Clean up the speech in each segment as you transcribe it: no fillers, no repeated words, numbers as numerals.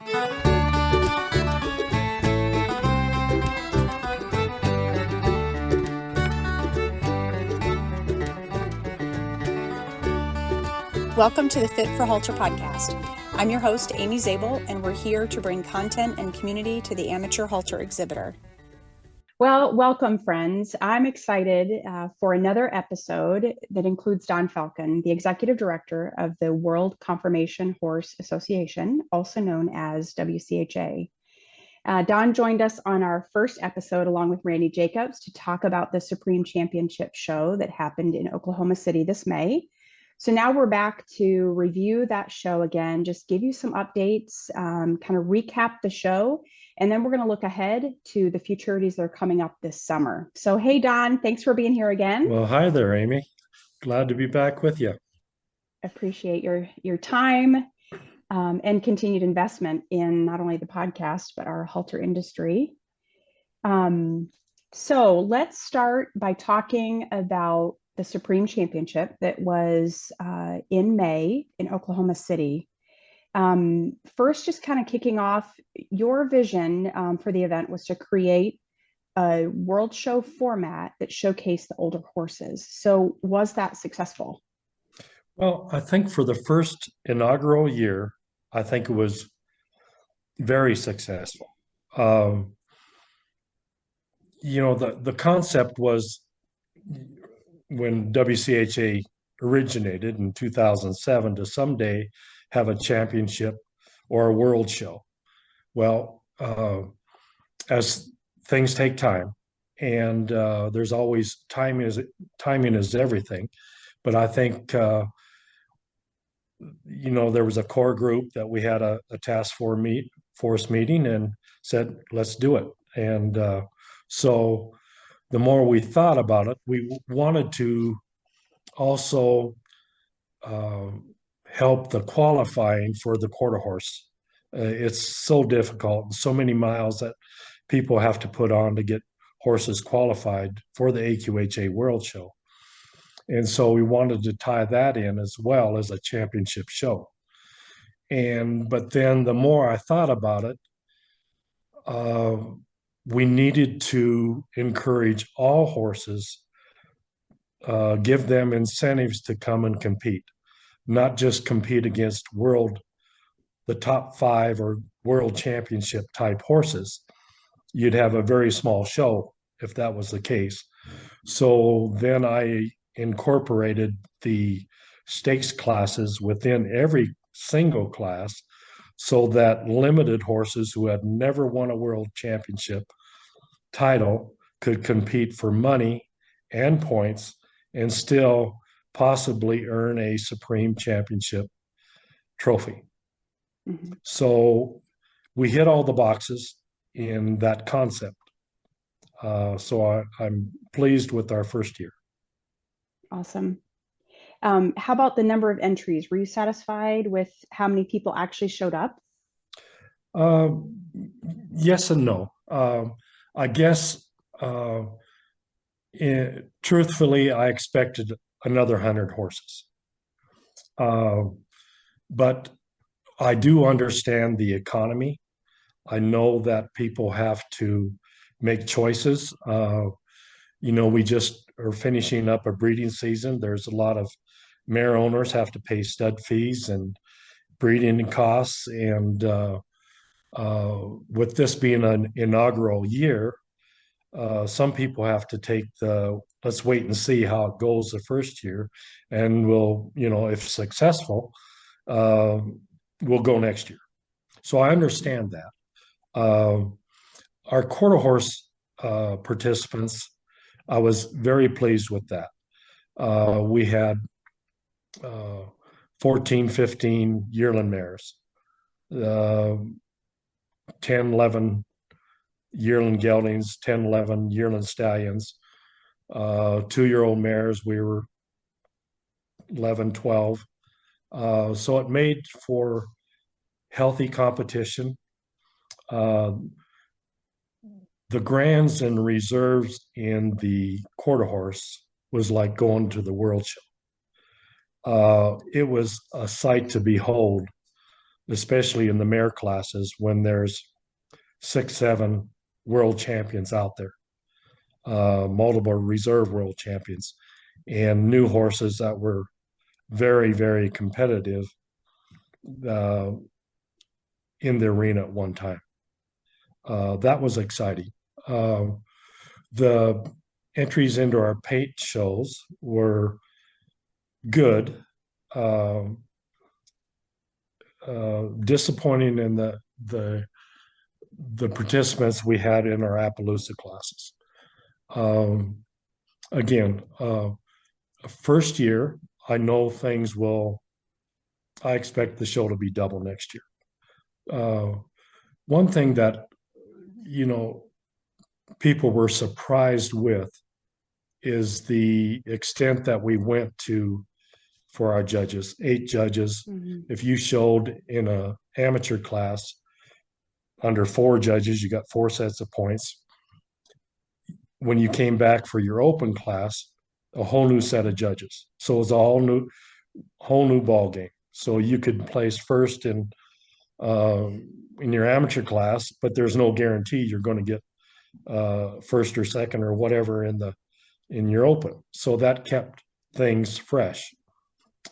Welcome to the Fit for Halter podcast. I'm your host, Amy Zabel, and we're here to bring content and community to the amateur halter exhibitor. Well, welcome, friends. I'm excited for another episode that includes Don Falcon, the Executive Director of the World Conformation Horse Association, also known as WCHA. Don joined us on our first episode along with Randy Jacobs to talk about the Supreme Championship show that happened in Oklahoma City this May. So now we're back to review that show again, just give you some updates, kind of recap the show, and then we're going to look ahead to the futurities that are coming up this summer. So, hey, Don, thanks for being here again. Well, hi there, Amy. Glad to be back with you. Appreciate your time and continued investment in not only the podcast, but our halter industry. So let's start by talking about the Supreme Championship that was in May in Oklahoma City. First, just kind of kicking off, your vision for the event was to create a world show format that showcased the older horses. So was that successful? Well, I think for the first inaugural year, I think it was very successful. The concept was when WCHA originated in 2007 to someday have a championship or a world show. Well, as things take time, and there's always timing is everything. But I think there was a core group that we had a task force meeting and said, let's do it. And so the more we thought about it, we wanted to also help the qualifying for the quarter horse. It's so difficult, so many miles that people have to put on to get horses qualified for the AQHA World Show. And so we wanted to tie that in as well as a championship show. But then the more I thought about it, we needed to encourage all horses, give them incentives to come and compete, not just compete against the top 5 or world championship type horses. You'd have a very small show if that was the case. So then I incorporated the stakes classes within every single class, so that limited horses who had never won a world championship title could compete for money and points and still possibly earn a Supreme Championship trophy. Mm-hmm. So we hit all the boxes in that concept. So I'm pleased with our first year. Awesome. How about the number of entries? Were you satisfied with how many people actually showed up? Yes and no. I guess, truthfully, I expected another 100 horses. But I do understand the economy. I know that people have to make choices. We just are finishing up a breeding season. There's a lot of mare owners have to pay stud fees and breeding costs. And with this being an inaugural year, some people have to take let's wait and see how it goes the first year. And we'll, if successful, we'll go next year. So I understand that. Our quarter horse participants, I was very pleased with that. We had 14, 15 yearling mares, 10, 11 yearling geldings, 10, 11 yearling stallions, 2-year-old mares, we were 11, 12. So it made for healthy competition. The grands and reserves in the quarter horse was like going to the world show. It was a sight to behold. especially in the mare classes when there's 6, 7 world champions out there, multiple reserve world champions, and new horses that were very, very competitive uh, in the arena at one time. That was exciting. The entries into our paint shows were good. Disappointing in the participants we had in our Appaloosa classes. Again, first year, I know things will. I expect the show to be double next year. One thing that people were surprised with is the extent that we went to for our judges, 8 judges. Mm-hmm. If you showed in an amateur class under 4 judges, you got 4 sets of points. When you came back for your open class, a whole new set of judges. So it was a whole new ball game. So you could place first in your amateur class, but there's no guarantee you're going to get first or second or whatever in your open. So that kept things fresh.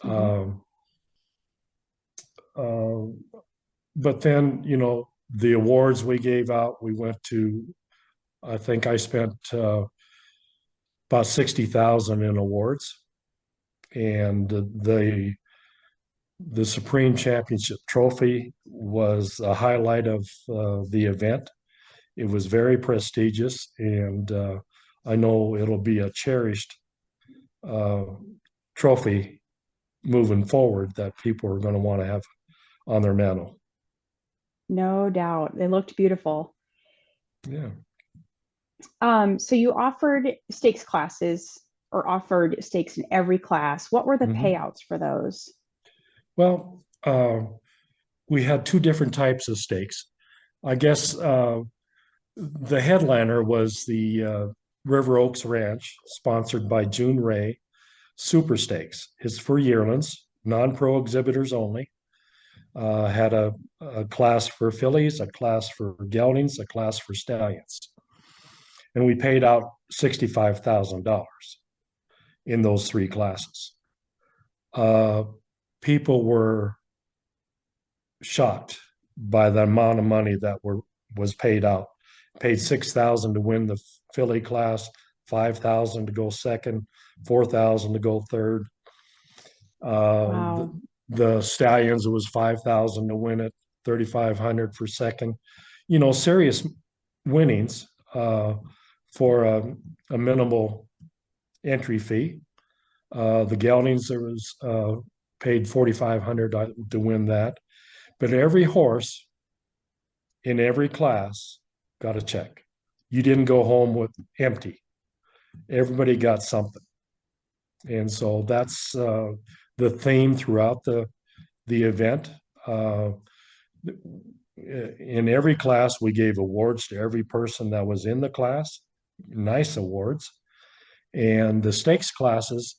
Mm-hmm. But then, the awards we gave out, we went to, I think I spent about $60,000 in awards, and the Supreme Championship trophy was a highlight of the event. It was very prestigious, and I know it'll be a cherished trophy moving forward that people are going to want to have on their mantle. No doubt. They looked beautiful. Yeah. So you offered stakes classes, or offered stakes in every class. What were the mm-hmm. payouts for those? Well, we had 2 different types of stakes. I guess the headliner was the River Oaks Ranch, sponsored by June Ray, Super Stakes. It's for yearlings, non-pro exhibitors only. Had a class for fillies, a class for geldings, a class for stallions. And we paid out $65,000 in those 3 classes. People were shocked by the amount of money that was paid out. Paid $6,000 to win the filly class, $5,000 to go second, $4,000 to go third. Wow. The stallions, it was $5,000 to win it, $3,500 for second. Serious winnings for a minimal entry fee. The geldings, there was paid $4,500 to win that. But every horse in every class got a check. You didn't go home with empty. Everybody got something. And so that's the theme throughout the event. In every class, we gave awards to every person that was in the class, nice awards. And the stakes classes,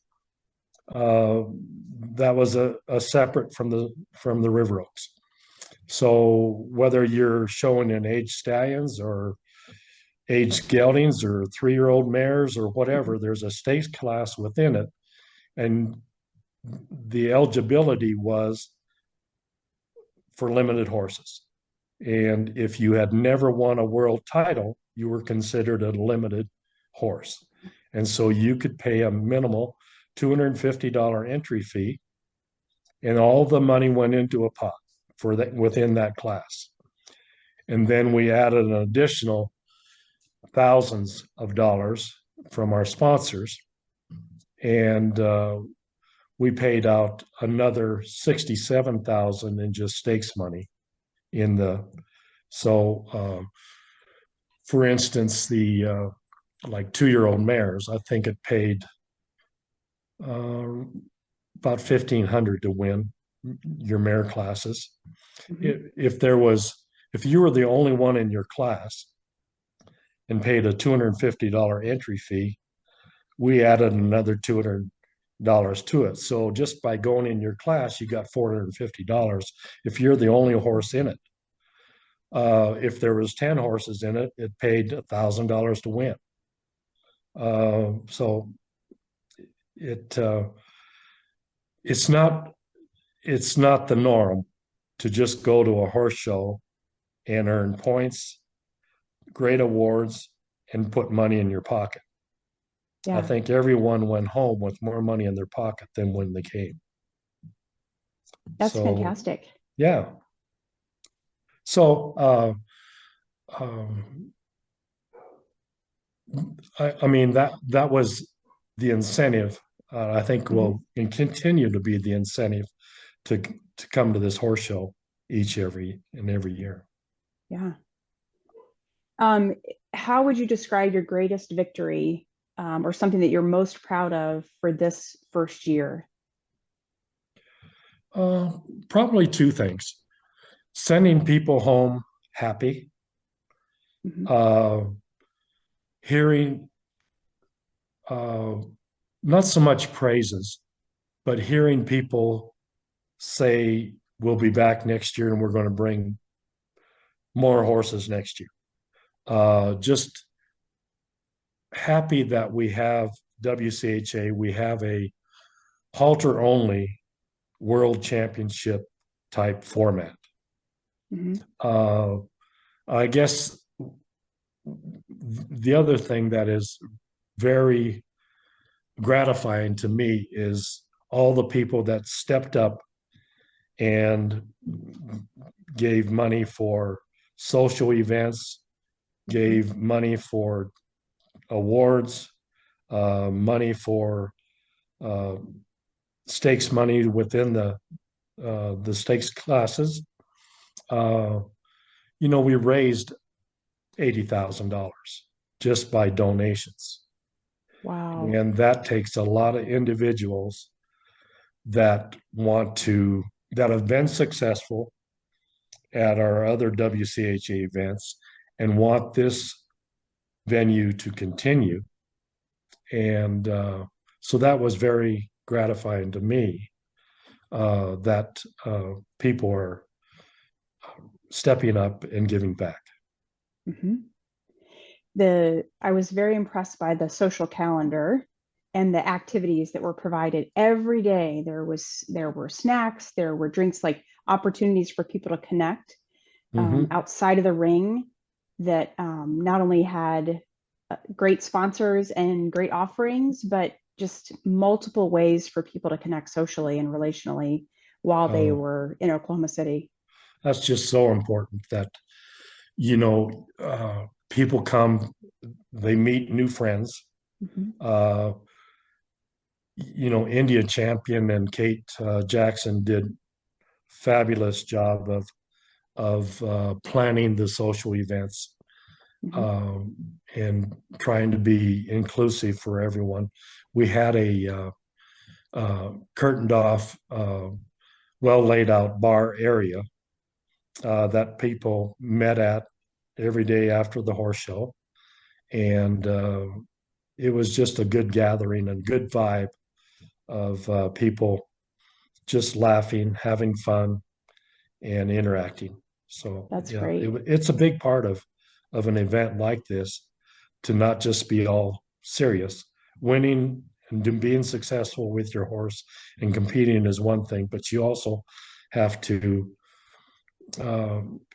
that was a separate from the River Oaks. So whether you're showing in age stallions or age geldings or 3-year-old mares or whatever, there's a stakes class within it. And the eligibility was for limited horses. And if you had never won a world title, you were considered a limited horse. And so you could pay a minimal $250 entry fee, and all the money went into a pot for that within that class. And then we added an additional thousands of dollars from our sponsors, and we paid out another $67,000 in just stakes money for instance, the like 2-year-old mares, I think it paid about $1,500 to win your mare classes. Mm-hmm. If you were the only one in your class and paid a $250 entry fee, we added another $200 to it. So just by going in your class, you got $450 if you're the only horse in it. If there was 10 horses in it, it paid $1,000 to win. So it it's not the norm to just go to a horse show and earn points, great awards, and put money in your pocket. I Yeah, think everyone went home with more money in their pocket than when they came. that's So fantastic. yeah. So um, I mean that was the incentive. I think Mhm. will continue to be the incentive to come to this horse show every year. Yeah. Um, how would you describe your greatest victory, or something that you're most proud of for this first year? Uh, Probably two things: sending people home happy, Mhm. uh, hearing uh, not so much praises, but hearing people say we'll be back next year and we're going to bring more horses next year. Just happy that we have WCHA, we have a halter only world championship type format. Mhm. Uh, I guess the other thing that is very gratifying to me is all the people that stepped up and gave money for social events, Mhm. gave money for awards, money for uh, stakes money within the stakes classes. Uh, we raised $80,000 just by donations, Wow. and that takes a lot of individuals that that have been successful at our other WCHA events and want this venue to continue. And so that was very gratifying to me that people are stepping up and giving back. Mhm. I was very impressed by the social calendar and the activities that were provided every day. There were snacks, there were drinks, like opportunities for people to connect Mm-hmm. outside of the ring, that not only had great sponsors and great offerings, but just multiple ways for people to connect socially and relationally while they Oh, were in Oklahoma City. that's just so important that, people come, they meet new friends. Mhm. Uh, India Champion and Kate Jackson did fabulous job of planning the social events Mhm. um, and trying to be inclusive for everyone. We had a curtained off, well laid out bar area that people met at every day after the horse show, and it was just a good gathering and good vibe of people just laughing, having fun, and interacting. So That's yeah, great. it's a big part of an event like this to not just be all serious. Winning and being successful with your horse and competing is one thing, but you also have to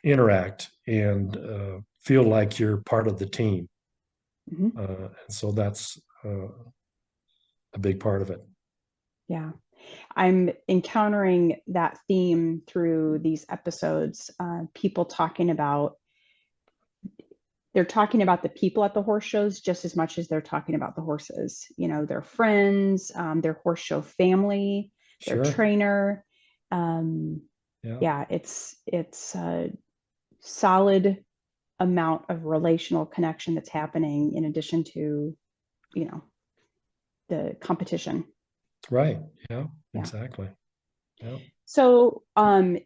interact and feel like you're part of the team. Mhm. And so that's a big part of it. Yeah. I'm encountering that theme through these episodes. People talking about, they're talking about the people at the horse shows just as much as they're talking about the horses. Their friends, their horse show family, their Sure. trainer. Um, Yeah. yeah, it's a solid amount of relational connection that's happening in addition to, you know, the competition. Right. Yeah. Yeah. Exactly. Yeah. So,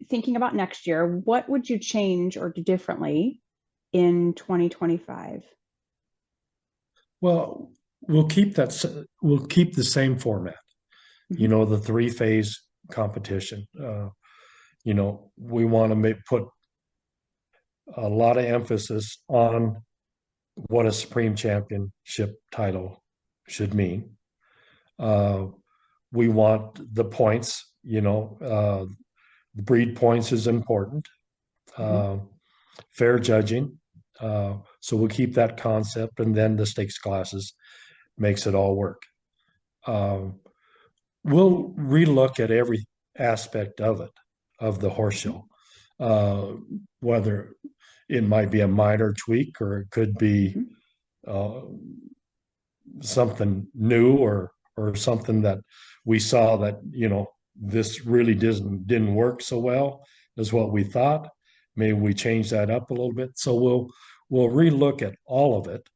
thinking about next year, what would you change or do differently in 2025? Well, we'll keep the same format. you know, the three-phase competition. You know, we want to put a lot of emphasis on what a Supreme Championship title should mean. We want the points, you know, the breed points is important. Fair judging. So we'll keep that concept, and then the stakes classes makes it all work. We'll relook at every aspect of it, of the horse show, whether it might be a minor tweak or it could be something new or something that we saw that, you know, this really didn't work so well as what we thought. Maybe we change that up a little bit. So we'll relook at all of it,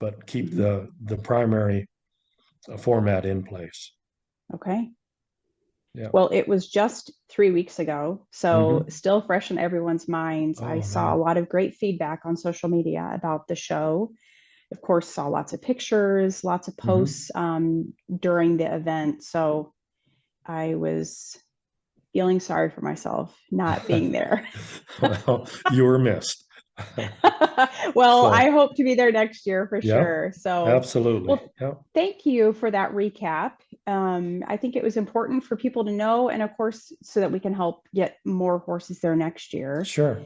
but keep the primary format in place. Okay. Yeah. Well, it was just 3 weeks ago, so still fresh in everyone's minds. I saw a lot of great feedback on social media about the show. Of course, saw lots of pictures, lots of posts during the event. So I was feeling sorry for myself not being there. Well, you were missed. Well, I hope to be there next year for sure. So absolutely. Well, thank you for that recap. I think it was important for people to know, and of course, so that we can help get more horses there next year. Sure.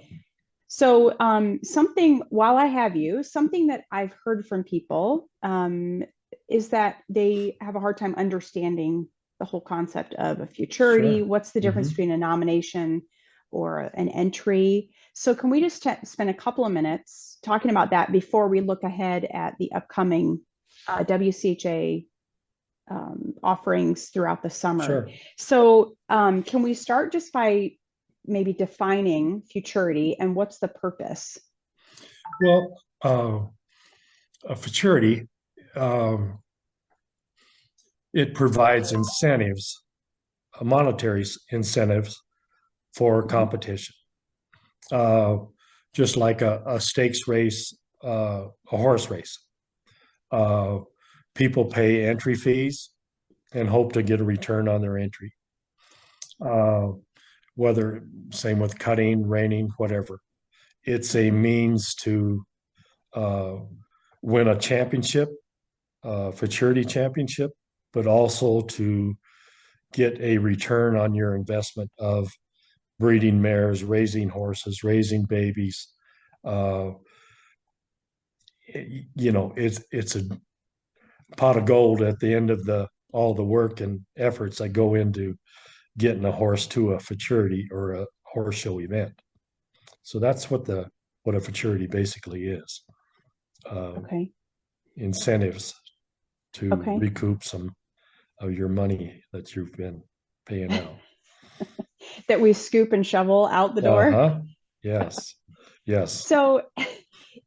So something, while I have you, something that I've heard from people is that they have a hard time understanding the whole concept of a futurity. Sure. What's the difference between a nomination or an entry? So can we just spend a couple of minutes talking about that before we look ahead at the upcoming WCHA offerings throughout the summer? Sure. So can we start just by maybe defining futurity and what's the purpose? Well, a futurity, it provides incentives, monetary incentives for competition. Just like a stakes race, a horse race. People pay entry fees and hope to get a return on their entry. Whether, same with cutting, reining, whatever. It's a means to win a championship, futurity championship, but also to get a return on your investment of breeding mares, raising horses, raising babies. You know, it's a pot of gold at the end of all the work and efforts that go into getting a horse to a futurity or a horse show event. So that's what a futurity basically is. Incentives to recoup some of your money that you've been paying out. That we scoop and shovel out the door. Yes. Yes. So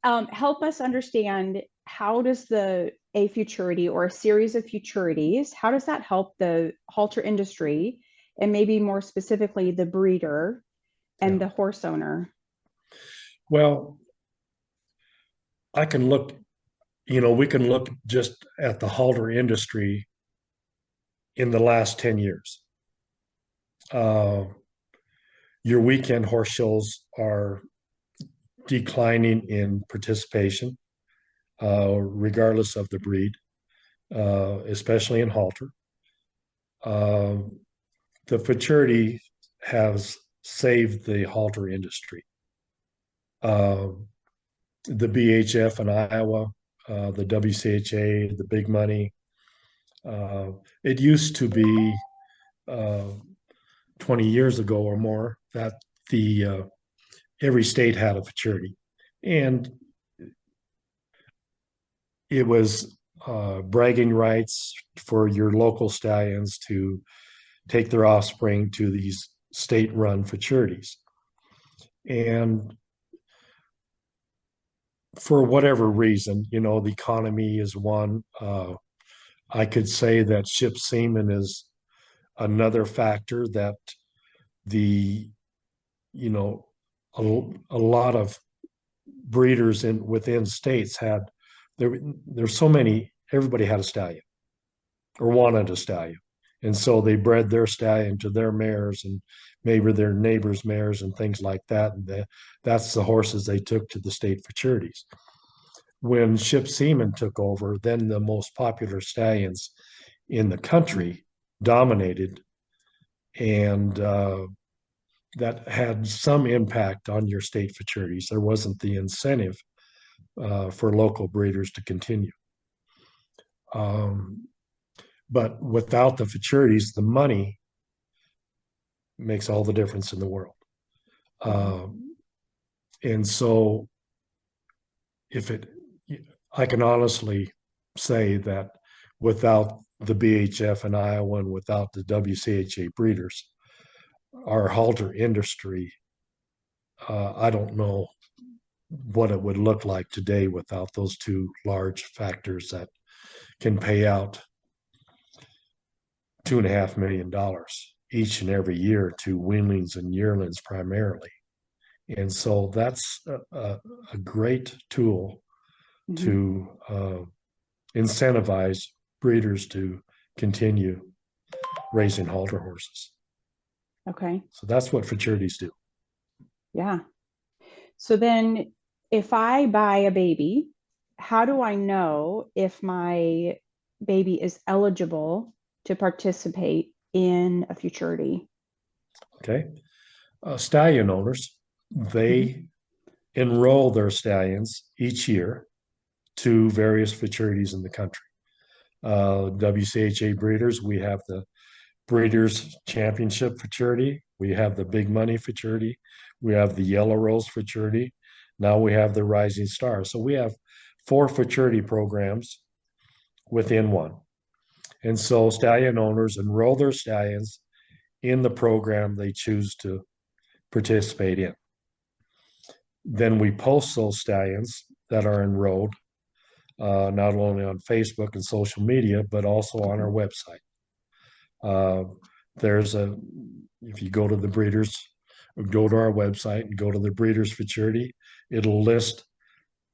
help us understand, how does a futurity or a series of futurities, how does that help the halter industry, and maybe more specifically the breeder and the horse owner? Well, we can look just at the halter industry in the last 10 years. Your weekend horse shows are declining in participation, regardless of the breed, especially in halter. The futurity has saved the halter industry. The BHF in Iowa, the WCHA, the big money. It used to be 20 years ago or more that every state had a futurity, and it was bragging rights for your local stallions to take their offspring to these state-run futurities. And for whatever reason, you know, the economy is one. I could say that ship seaman is another factor, that a lot of breeders within states there's so many, everybody had a stallion or wanted a stallion. And so they bred their stallion to their mares and maybe their neighbors' mares and things like that. And that's the horses they took to the state futurities. When Ship Seaman took over, then the most popular stallions in the country dominated, and that had some impact on your state futurities. There wasn't the incentive for local breeders to continue. But without the futurities, the money makes all the difference in the world. And so I can honestly say that without the BHF in Iowa and without the WCHA breeders, our halter industry, I don't know what it would look like today without those two large factors that can pay out $2.5 million each and every year to weanlings and yearlings primarily. And so that's a great tool to incentivize breeders to continue raising halter horses. Okay. So that's what futurities do. Yeah. So then if I buy a baby, how do I know if my baby is eligible to participate in a futurity? Okay. Stallion owners, they enroll their stallions each year to various futurities in the country. WCHA breeders, we have the Breeders Championship Futurity. We have the Big Money Futurity. We have the Yellow Rose Futurity. Now we have the Rising Star. So we have 4 futurity programs within one. And so stallion owners enroll their stallions in the program they choose to participate in. Then we post those stallions that are enrolled not only on Facebook and social media, but also on our website. If you go to the breeders, go to our website and go to the Breeders Futurity, it'll list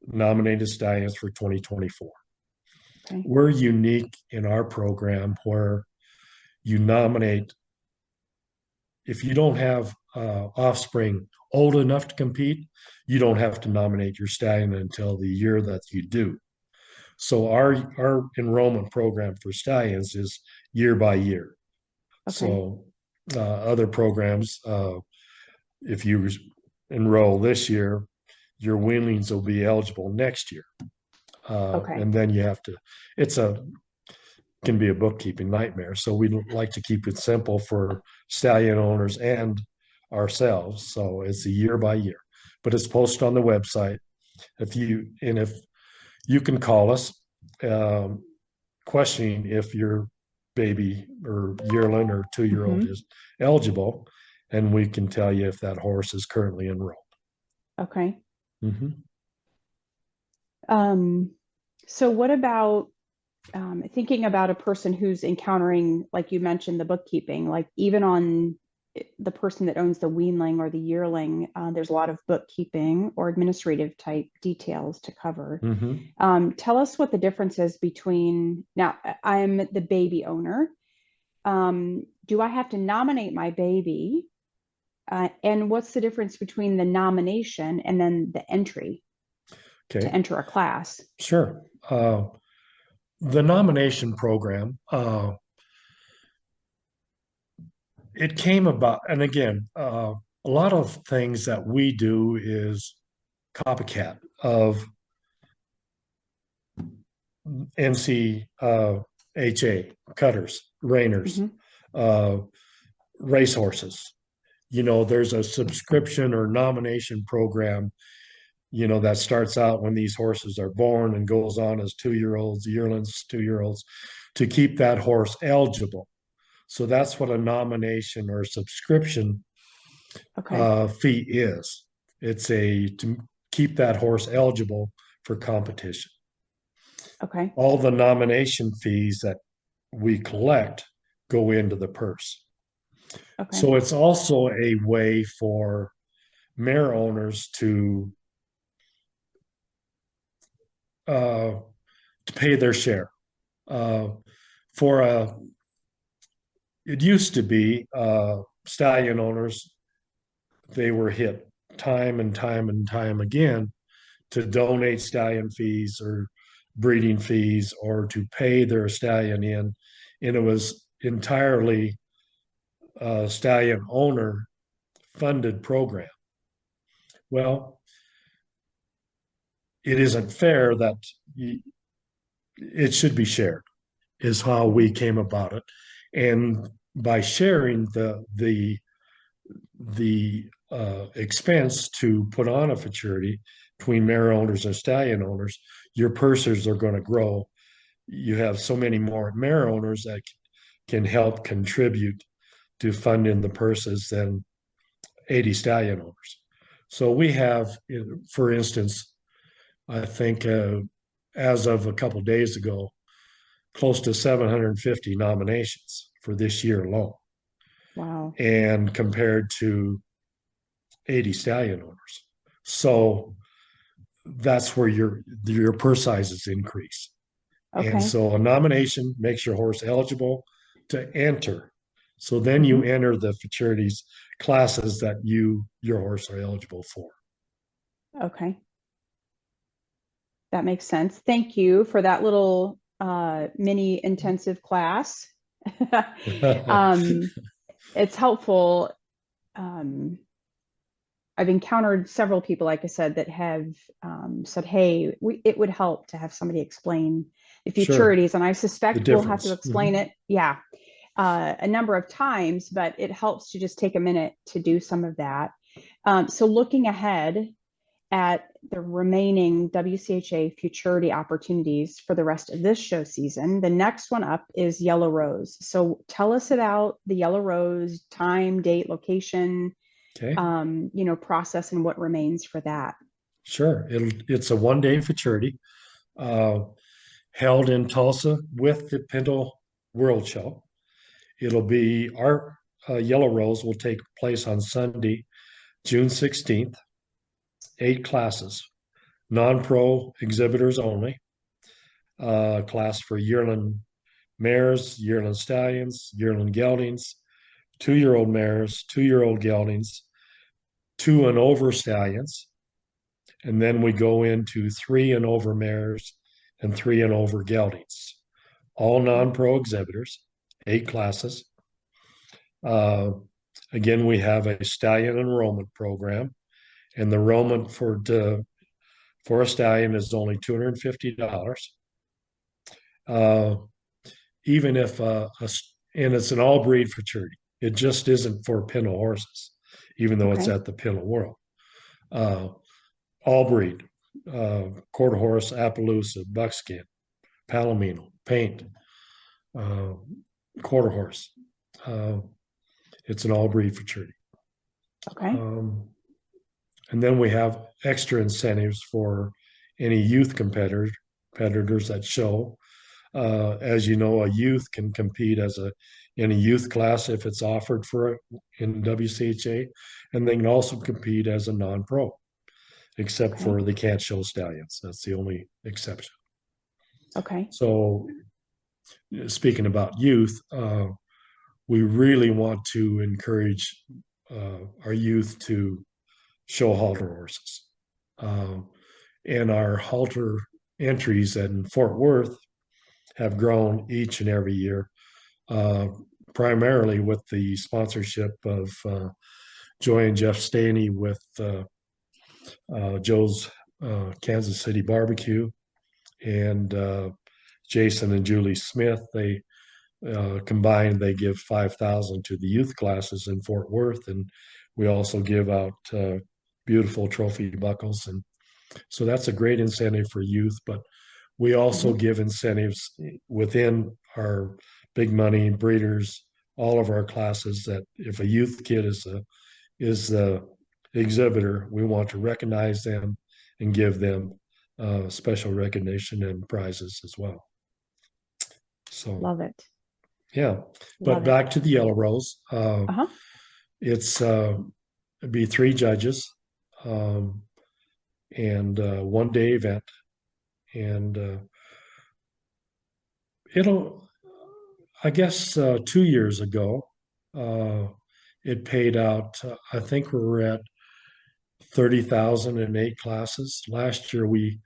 nominated stallions for 2024. Okay. We're unique in our program where you nominate, if you don't have offspring old enough to compete, you don't have to nominate your stallion until the year that you do. So our enrollment program for stallions is year by year. Okay. So other programs, if you enroll this year, your weanlings will be eligible next year. Okay. And then you have to, can be a bookkeeping nightmare. So we like to keep it simple for stallion owners and ourselves. So it's a year by year, but it's posted on the website. If you can call us questioning if your baby or yearling or 2-year-old is eligible, and we can tell you if that horse is currently enrolled. Okay. So what about thinking about a person who's encountering, like you mentioned, the bookkeeping, like even on the person that owns the weanling or the yearling, there's a lot of bookkeeping or administrative type details to cover. Tell us what the difference is between, now I'm the baby owner. Do I have to nominate my baby? And what's the difference between the nomination and then the entry to enter a class? Sure. The nomination program, it came about, and again, a lot of things that we do is copycat of NCHA, cutters, reiners, racehorses. There's a subscription or nomination program, that starts out when these horses are born and goes on as 2-year-olds, yearlings, 2-year-olds, to keep that horse eligible. So that's what a nomination or subscription fee is. It's to keep that horse eligible for competition. Okay. All the nomination fees that we collect go into the purse. Okay. So it's also a way for mare owners to pay their share. For it used to be stallion owners, they were hit time and time and time again to donate stallion fees or breeding fees or to pay their stallion in. And it was entirely a stallion owner funded program. Well, it isn't fair that it should be shared, is how we came about it. And by sharing the expense to put on a futurity between mare owners and stallion owners, your pursers are going to grow. You have so many more mare owners that can help contribute to funding the purses than 80 stallion owners. So we have, for instance, I think as of a couple of days ago, close to 750 nominations for this year alone. Wow. And compared to 80 stallion owners. So that's where your purse sizes increase. And Okay. so a nomination makes your horse eligible to enter. So then you enter the futurities classes that your horse are eligible for. Okay. That makes sense. Thank you for that little mini intensive class. It's helpful. I've encountered several people, like I said, that have said, hey, it would help to have somebody explain the Sure. futurities. And I The suspect we'll have to difference. explain it, yeah, a number of times, but it helps to just take a minute to do some of that. So looking ahead at the remaining WCHA futurity opportunities for the rest of this show season, the next one up is Yellow Rose. So tell us about the Yellow Rose time, date, location, Okay. process and what remains for that. Sure. It's a 1 day futurity held in Tulsa with the Pinto World Show. It'll be our Yellow Rose will take place on Sunday, June 16th, 8 classes, non-pro exhibitors only, class for yearling mares, yearling stallions, yearling geldings, 2-year-old mares, 2-year-old geldings, 2 and over stallions. And then we go into 3 and over mares and 3 and over geldings, all non-pro exhibitors, 8 classes. Again, we have a stallion enrollment program, and the enrollment for a stallion is only $250. Even if and it's an all breed futurity. It just isn't for Pinto horses, even though it's at the Pinto World. All breed, quarter horse, Appaloosa, buckskin, Palomino, paint, quarter horse. It's an all breed futurity. Okay. And then we have extra incentives for any youth competitors that show. As you know, a youth can compete in a youth class if it's offered in WCHA, and they can also compete as a non-pro, except for they can't show stallions. That's the only exception. Okay. So, speaking about youth, we really want to encourage our youth to show halter horses. And our halter entries in Fort Worth have grown each and every year, primarily with the sponsorship of Joy and Jeff Staney with Joe's Kansas City Barbecue and Jason and Julie Smith. They combined, they give $5,000 to the youth classes in Fort Worth, and we also give out beautiful trophy buckles, and so that's a great incentive for youth. But we also give incentives within our big money breeders, all of our classes, that if a youth kid is the exhibitor, we want to recognize them and give them special recognition and prizes as well. So love it. Yeah, but back to the Yellow Rose. It's it'd be 3 judges and 1 day event, and I guess 2 years ago, uh, it paid out. I think we were at 30,000 in 8 classes. Last year we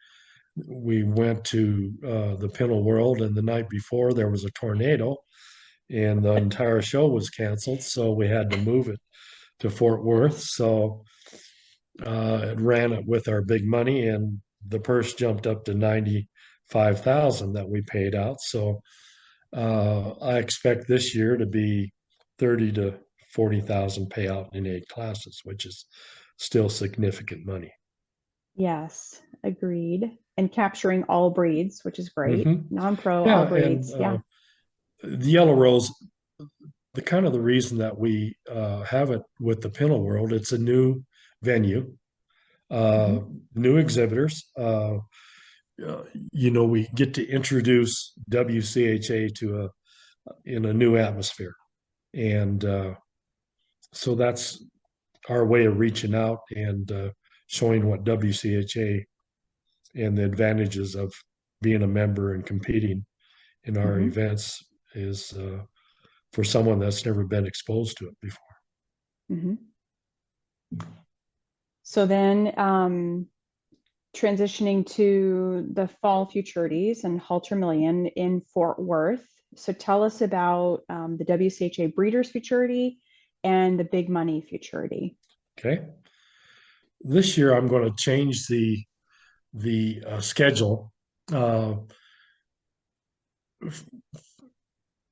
went to the Pinto World, and the night before there was a tornado, and the entire show was canceled. So we had to move it to Fort Worth. So it ran it with our big money, and the purse jumped up to 95,000 that we paid out. So I expect this year to be 30 to 40,000 payout in 8 classes, which is still significant money. Yes, agreed. And capturing all breeds, which is great. Hmm. Non-pro, all Yeah, and breeds. Yeah. the Yellow Rose, the kind of the reason that we have it with the Pinto World, it's a new venue, uh, Hmm. new exhibitors. We get to introduce WCHA to in a new atmosphere, and so that's our way of reaching out and showing what WCHA and the advantages of being a member and competing in our Hmm. events is for someone that's never been exposed to it before. Hmm. So then transitioning to the fall futurities and Halter Million in Fort Worth. So tell us about the WCHA Breeders' Futurity and the Big Money Futurity. Okay. This year I'm going to change the schedule uh,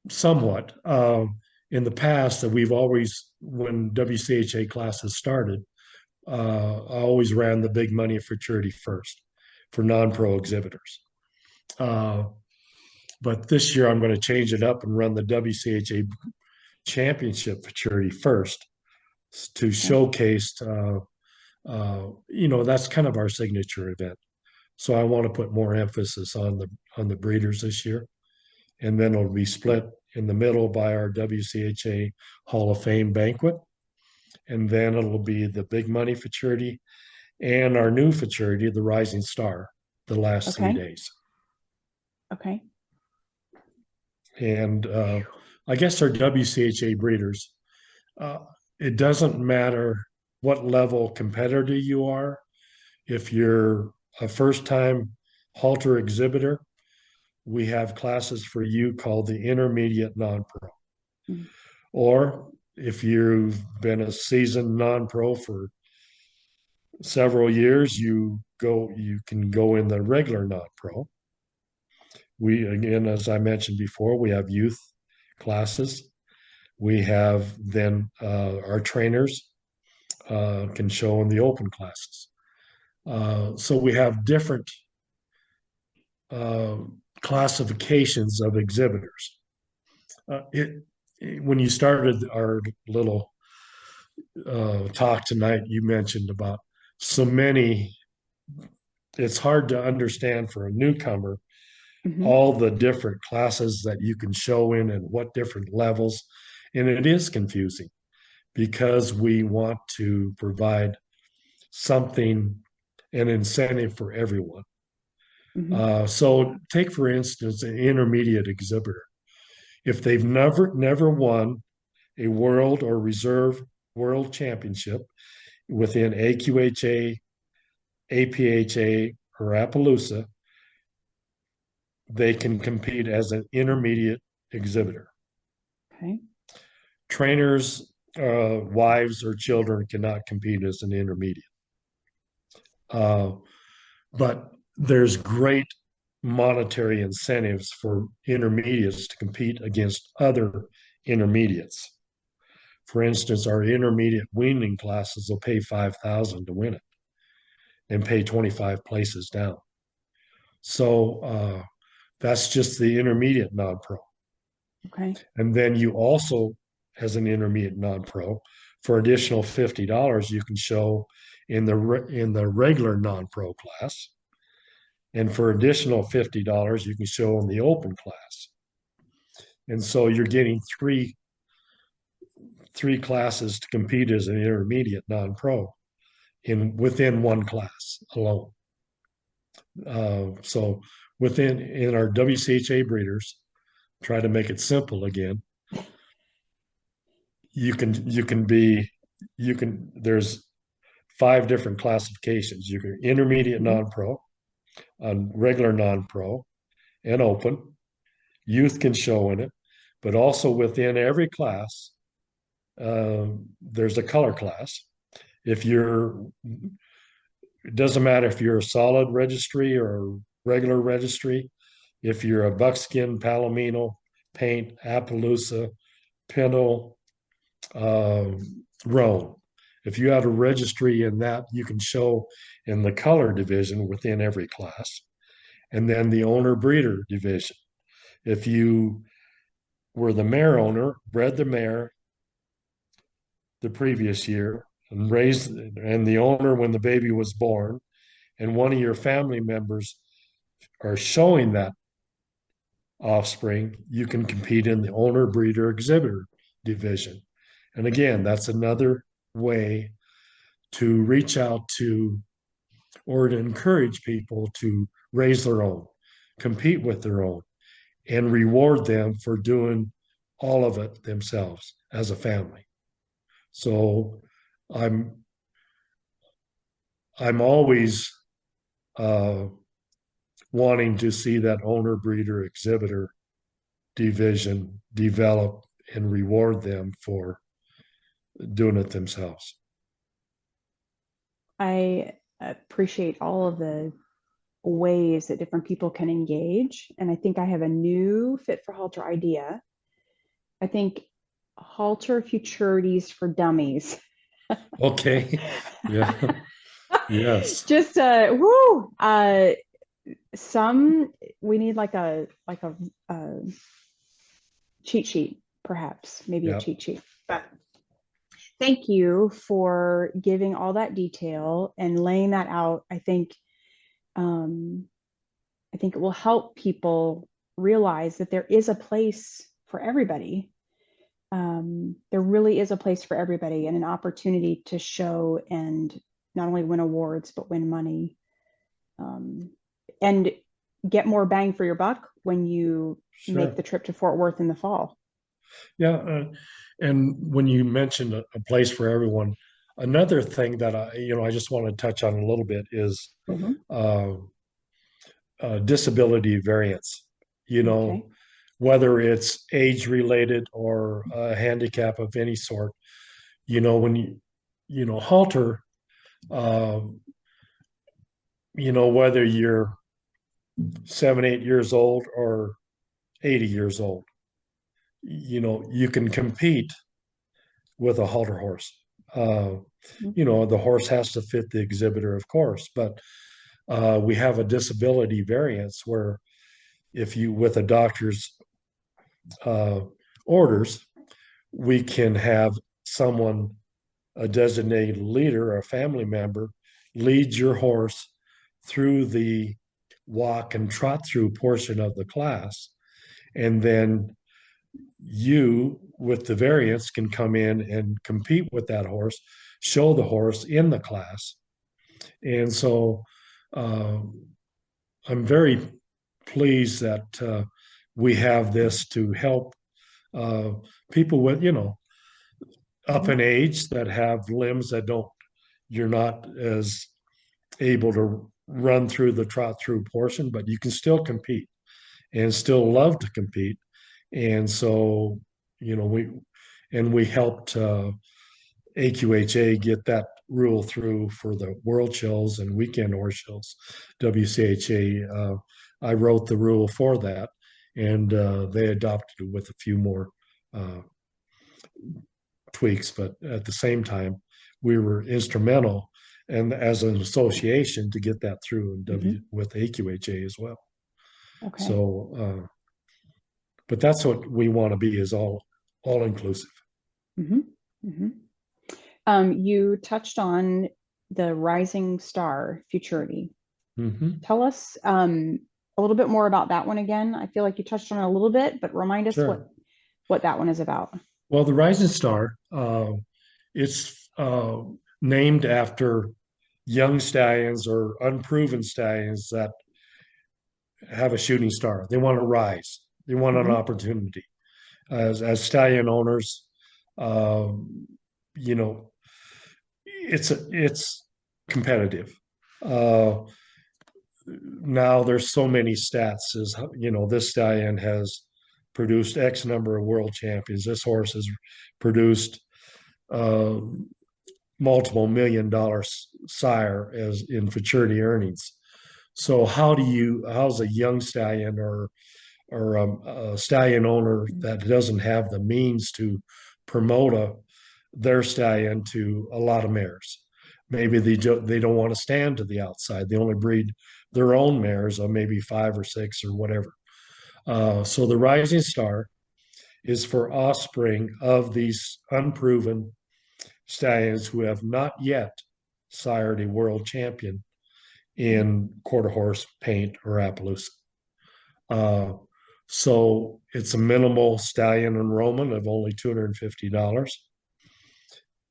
somewhat. In the past, that we've always, when WCHA classes started, I always ran the big money futurity first for non-pro exhibitors. Uh, but this year I'm going to change it up and run the WCHA Championship futurity first to Okay. showcase. That's kind of our signature event. So I want to put more emphasis on the breeders this year, and then it'll be split in the middle by our WCHA Hall of Fame banquet, and then it'll be the big money futurity and our new futurity, the Rising Star, the last three Okay. days. Okay. And I guess our WCHA breeders, uh, it doesn't matter what level competitor you are. If you're a first time halter exhibitor, we have classes for you called the intermediate non-pro. Mm. Or if you've been a seasoned non-pro for several years, you can go in the regular non-pro. We, again, as I mentioned before, we have youth classes. We have then our trainers can show in the open classes. So we have different uh, classifications of exhibitors. When you started our little talk tonight, you mentioned about so many. It's hard to understand for a newcomer Hmm. all the different classes that you can show in and what different levels, and it is confusing because we want to provide something, an incentive for everyone. Hmm. So take for instance an intermediate exhibitor. If they've never won a world or reserve world championship within AQHA, APHA, or Appaloosa, they can compete as an intermediate exhibitor. Okay. Trainers, wives, or children cannot compete as an intermediate. Uh, but there's great monetary incentives for intermediates to compete against other intermediates. For instance, our intermediate weaning classes will pay 5,000 to win it and pay 25 places down. So that's just the intermediate non-pro. Okay. And then you also, as an intermediate non-pro, for additional $50, you can show in the regular non-pro class, and for additional $50, you can show in the open class. And so you're getting three classes to compete as an intermediate non-pro within one class alone. So in our WCHA breeders, try to make it simple again. There's 5 different classifications. You can intermediate non-pro, regular non-pro, and open. Youth can show in it, but also within every class, there's a color class. If you're, it doesn't matter if you're a solid registry or regular registry. If you're a buckskin, palomino, paint, Appaloosa, Pinto, roan. If you have a registry in that, you can show in the color division within every class. And then the owner breeder division. If you were the mare owner, bred the mare the previous year and raised, and the owner when the baby was born, and one of your family members are showing that offspring, you can compete in the owner breeder exhibitor division. And again, that's another way to reach out to or to encourage people to raise their own, compete with their own, and reward them for doing all of it themselves as a family. So I'm always wanting to see that owner breeder exhibitor division develop and reward them for doing it themselves. I appreciate all of the ways that different people can engage. And I think I have a new Fit for Halter idea. I think Halter Futurities for Dummies. Okay. Yeah. Yes. Just some we need like a cheat sheet, perhaps, maybe a cheat sheet. But thank you for giving all that detail and laying that out. I think it will help people realize that there is a place for everybody. There really is a place for everybody and an opportunity to show and not only win awards, but win money, and get more bang for your buck when you make the trip to Fort Worth in the fall. Yeah. And when you mentioned a place for everyone, another thing that I just want to touch on a little bit is disability variance, whether it's age related or a handicap of any sort, when halter, whether you're 7, 8 years old or 80 years old, you can compete with a halter horse. The horse has to fit the exhibitor, of course, but we have a disability variance where if you, with a doctor's orders, we can have someone, a designated leader or a family member, lead your horse through the walk and trot through portion of the class. And then you, with the variance, can come in and compete with that horse, show the horse in the class. And so I'm very pleased that we have this to help people with, up in age that have limbs that you're not as able to run through the trot through portion, but you can still compete and still love to compete. And so, we helped AQHA get that rule through for the world shows and weekend horse shows. WCHA, I wrote the rule for that, and they adopted it with a few more tweaks. But at the same time, we were instrumental, and as an association, to get that through with AQHA as well. Okay. So, but that's what we want to be, is all inclusive. You touched on the Rising Star Futurity. Tell us a little bit more about that one again. I feel like you touched on it a little bit, but remind us what that one is about. Well, the Rising Star, it's named after young stallions or unproven stallions that have a shooting star. They want to rise. They want an Mm-hmm. opportunity. As stallion owners, um, you know, it's competitive. Uh, Now there's so many stats. As this stallion has produced X number of world champions. This horse has produced uh, multiple $1 million sire as in futurity earnings. So how's a young stallion or a stallion owner that doesn't have the means to promote their stallion to a lot of mares? Maybe they don't want to stand to the outside. They only breed their own mares of maybe 5 or 6 or whatever. So the Rising Star is for offspring of these unproven stallions who have not yet sired a world champion in quarter horse, paint, or Appaloosa. Uh, so it's a minimal stallion enrollment of only $250.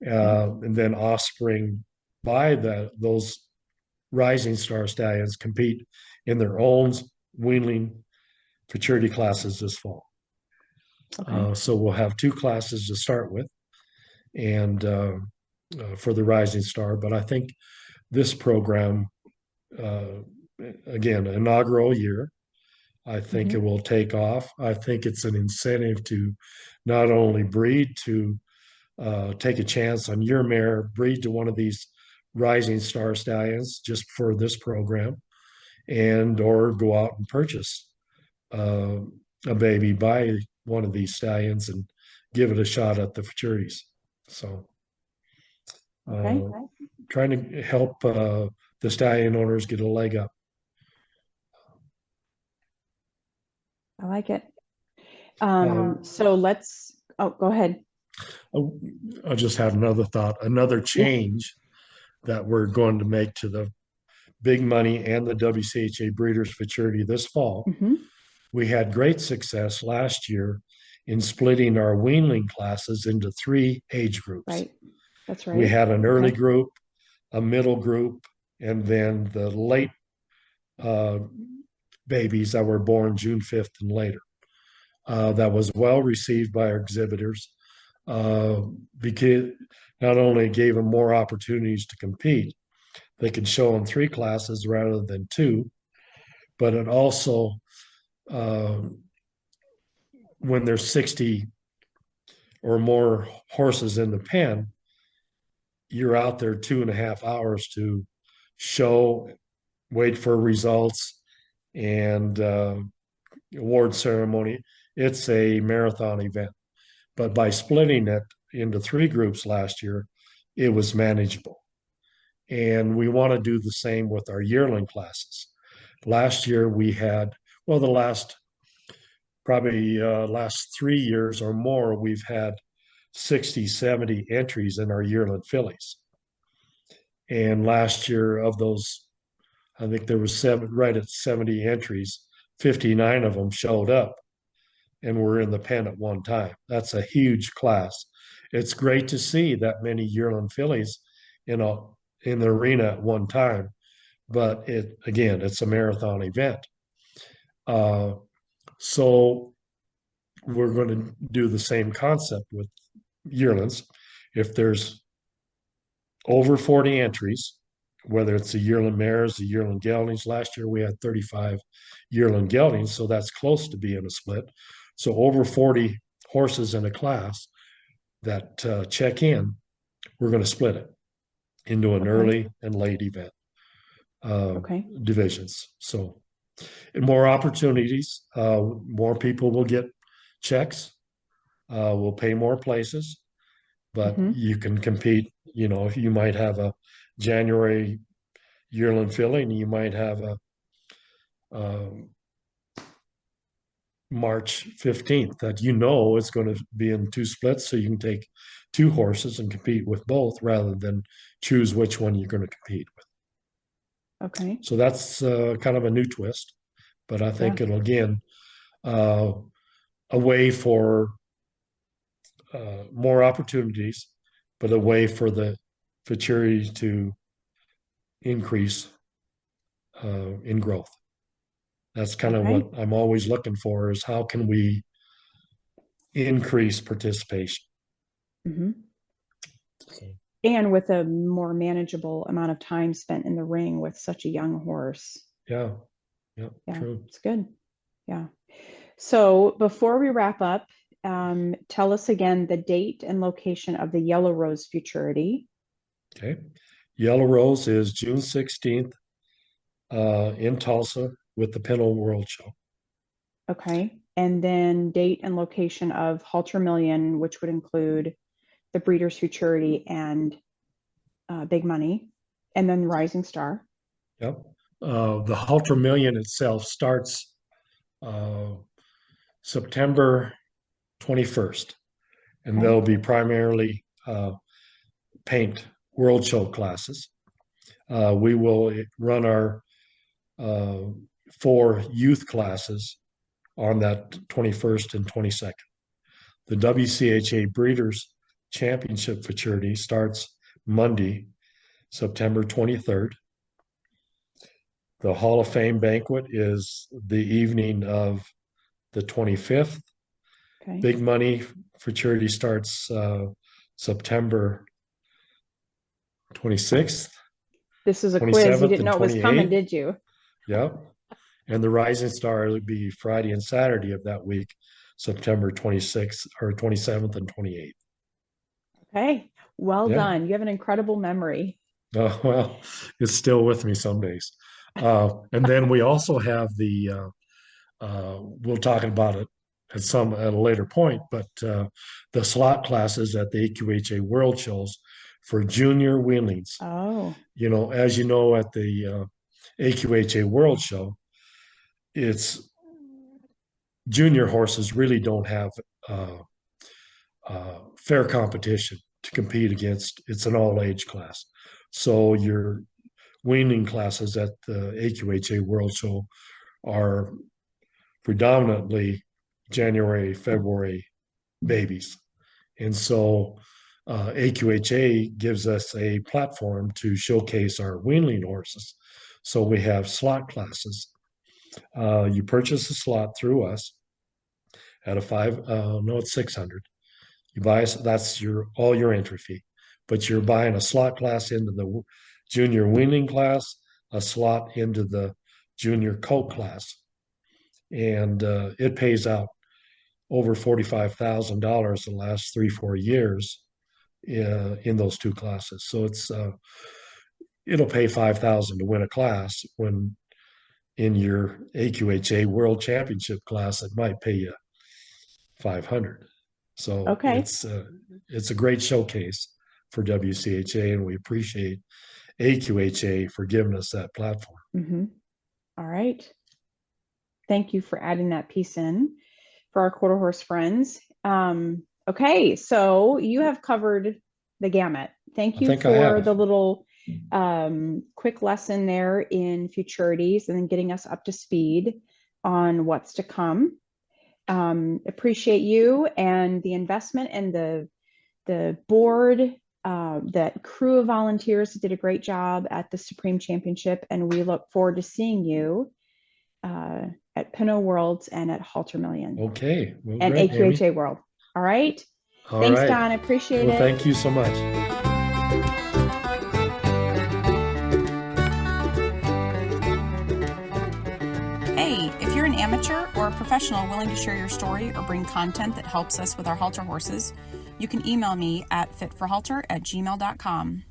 And then offspring by those Rising Star stallions compete in their own weanling futurity classes this fall. Okay. So we'll have 2 classes to start with, and for the Rising Star. But I think this program, uh, again, inaugural year, I think it Mm-hmm. will take off. I think it's an incentive to not only breed, to take a chance on your mare, breed to one of these Rising Star stallions just for this program, and or go out and purchase uh, a baby by one of these stallions and give it a shot at the futurities. So Okay. trying to help the stallion owners get a leg up. I like it. Uh, So go ahead. I just had another thought, another Yeah. change that we're going to make to the big money and the WCHA Breeders' Futurity this fall. Mm-hmm. We had great success last year in splitting our weanling classes into 3 age groups. Right. That's We right. had an early Okay. group, a middle group, and then the late uh, babies that were born June 5th and later. That was well received by our exhibitors uh, because not only gave them more opportunities to compete, they could show them 3 classes rather than 2, but it also, uh, when there's 60 or more horses in the pen, you're out there 2.5 hours to show, wait for results, and award ceremony. It's a marathon event. But by splitting it into 3 groups last year, it was manageable. And we want to do the same with our yearling classes. Last year we had, well, the last 3 years or more, we've had 60, 70 entries in our yearling fillies. And last year of those, I think there was right at 70 entries, 59 of them showed up and were in the pen at one time. That's a huge class. It's great to see that many yearling fillies in the arena at one time, but it's a marathon event. Uh, so we're going to do the same concept with yearlings. If there's over 40 entries, whether it's the yearling mares, the yearling geldings. Last year we had 35 yearling geldings, so that's close to being a split. So over 40 horses in a class that check in, we're going to split it into an Okay. early and late event Okay. divisions. So more opportunities, more people will get checks, will pay more places, but Mm-hmm. you can compete. You might have a January yearling filly, and you might have a um, March 15th that is going to be in 2 splits, so you can take 2 horses and compete with both rather than choose which one you're going to compete with. Okay. So that's kind of a new twist, but I Yeah. think it'll again uh, a way for more opportunities, but a way for the futurity to increase in growth. That's kind of Okay. what I'm always looking for, is how can we increase participation. Hmm. And with a more manageable amount of time spent in the ring with such a young horse. Yeah, Yeah, true. it's good. Yeah. So before we wrap up, tell us again the date and location of the Yellow Rose Futurity. Okay. Yellow Rose is June 16th in Tulsa with the Pinto World Show. Okay. And then date and location of Halter Million, which would include the Breeders' Futurity and Big Money, and then Rising Star. Yep. The Halter Million itself starts uh, September 21st, and Okay. they'll be primarily paint world show classes. We will run our uh, 4 youth classes on that 21st and 22nd. The WCHA Breeders' Championship Futurity starts Monday, September 23rd. The Hall of Fame banquet is the evening of the 25th. Okay. Big Money Futurity starts September 26th, This is a quiz. You 27th, didn't and know it was coming, 28th. did you? Yep. And the Rising Star will be Friday and Saturday of that week, September 26th or 27th and 28th. Okay. Well Yeah. done. You have an incredible memory. Oh, well, it's still with me some days. And then we also have we'll talk about it at a later point, but the slot classes at the AQHA World Shows for junior weanlings. Oh. As you know, at the AQHA World Show, it's junior horses really don't have uh, fair competition to compete against. It's an all age class. So your weaning classes at the AQHA World Show are predominantly January, February babies. And so AQHA gives us a platform to showcase our weanling horses. So we have slot classes. You purchase a slot through us at it's 600. You buy that's all your entry fee, but you're buying a slot class into the junior weaning class, a slot into the junior colt class, and it pays out over $45,000 the last 3-4 years in those 2 classes. So it'll pay $5,000 to win a class, when in your AQHA World Championship class it might pay you $500. So Okay. it's a great showcase for WCHA, and we appreciate AQHA for giving us that platform. Mm-hmm. All right. Thank you for adding that piece in for our quarter horse friends. Okay, so you have covered the gamut. Thank I you think I for have. the little quick lesson there in futurities and then getting us up to speed on what's to come. Appreciate you and the investment and the board, that crew of volunteers did a great job at the Supreme Championship, and we look forward to seeing you at Pinto Worlds and at Halter Million. Okay. Well, and great, AQHA Amy. World. All right. All Thanks, right. Don. I appreciate Well, it. thank you so much. Hey, if you're an amateur or a professional willing to share your story or bring content that helps us with our halter horses, you can email me at fitforhalter@gmail.com.